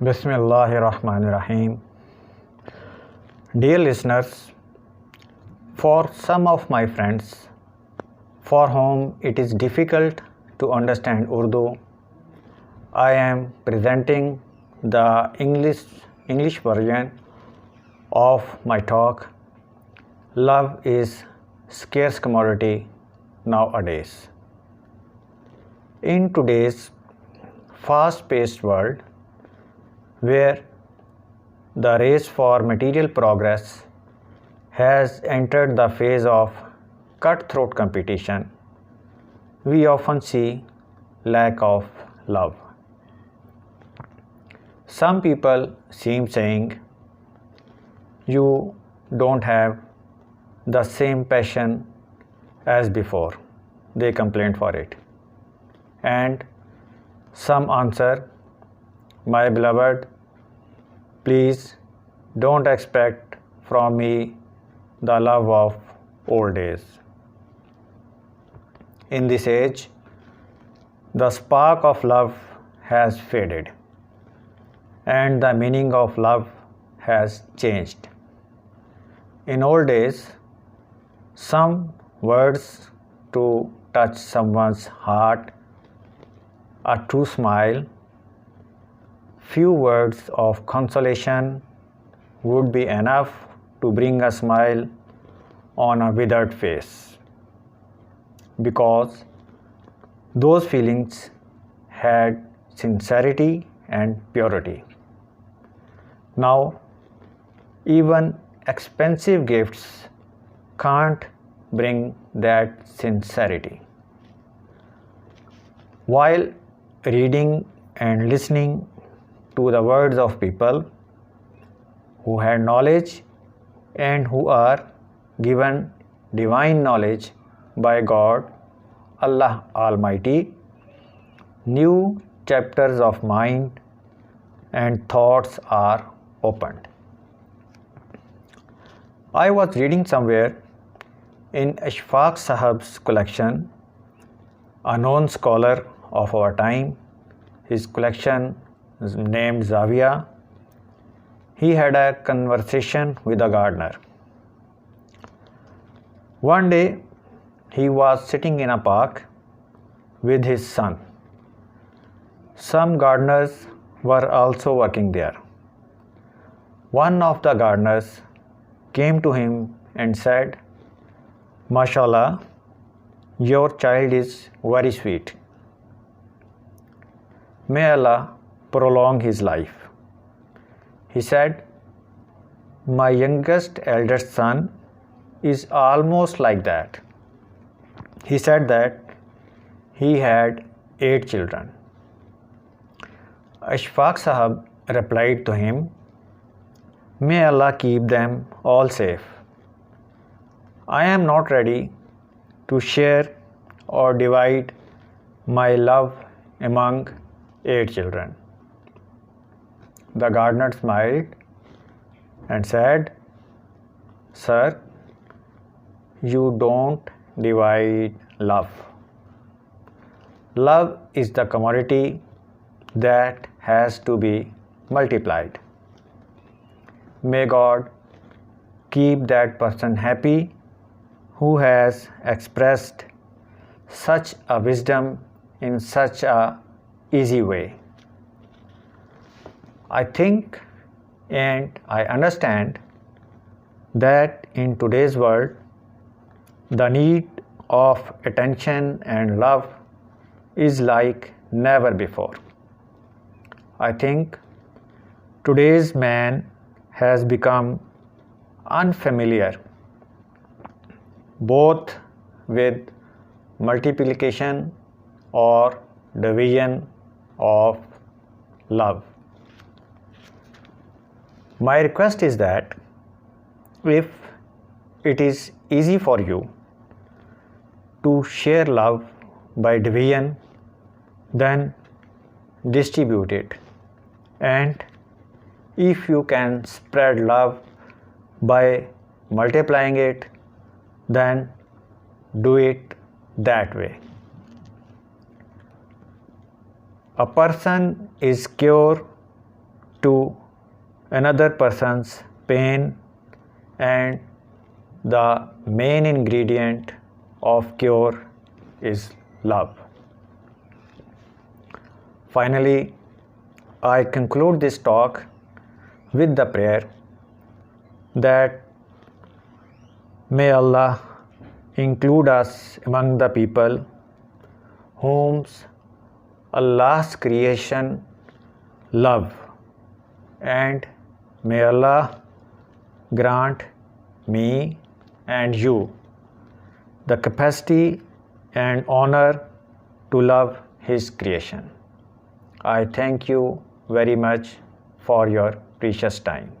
Bismillahirrahmanirrahim. Dear listeners, for some of my friends for whom it is difficult to understand Urdu, I am presenting the English version of my talk. Love is scarce commodity nowadays. In today's fast-paced world, where the race for material progress has entered the phase of cutthroat competition, we often see lack of love. Some people seem saying, you don't have the same passion as before. They complain for it. And some answer, my beloved, please don't expect from me the love of old days. In this age, the spark of love has faded and the meaning of love has changed. In old days, some words to touch someone's heart, a true smile, few words of consolation would be enough to bring a smile on a withered face, because those feelings had sincerity and purity. Now, even expensive gifts can't bring that sincerity. While reading and listening to the words of people who had knowledge and who are given divine knowledge by God, Allah Almighty, new chapters of mind and thoughts are opened. I was reading somewhere in Ashfaq Sahab's collection, a known scholar of our time, his collection is named Zawiya. He had a conversation with a gardener. One day, he was sitting in a park with his son. Some gardeners were also working there. One of the gardeners came to him and said, "MashaAllah, your child is very sweet. May Allah prolong his life." He said, "My youngest eldest son is almost like that." He said that he had 8 children. Ashfaq Sahab replied to him, "May Allah keep them all safe. I am not ready to share or divide my love among 8 children." The gardener smiled and said, "Sir, you don't divide love. Love is the commodity that has to be multiplied. May God keep that person happy who has expressed such a wisdom in such a easy way." I think and I understand that in today's world, the need of attention and love is like never before. I think today's man has become unfamiliar both with multiplication or division of love. My request is that if it is easy for you to share love by division, then distribute it. And if you can spread love by multiplying it, then do it that way. A person is cured to another person's pain, and the main ingredient of cure is love. Finally, I conclude this talk with the prayer that may Allah include us among the people whom Allah's creation love, and may Allah grant me and you the capacity and honor to love His creation. I thank you very much for your precious time.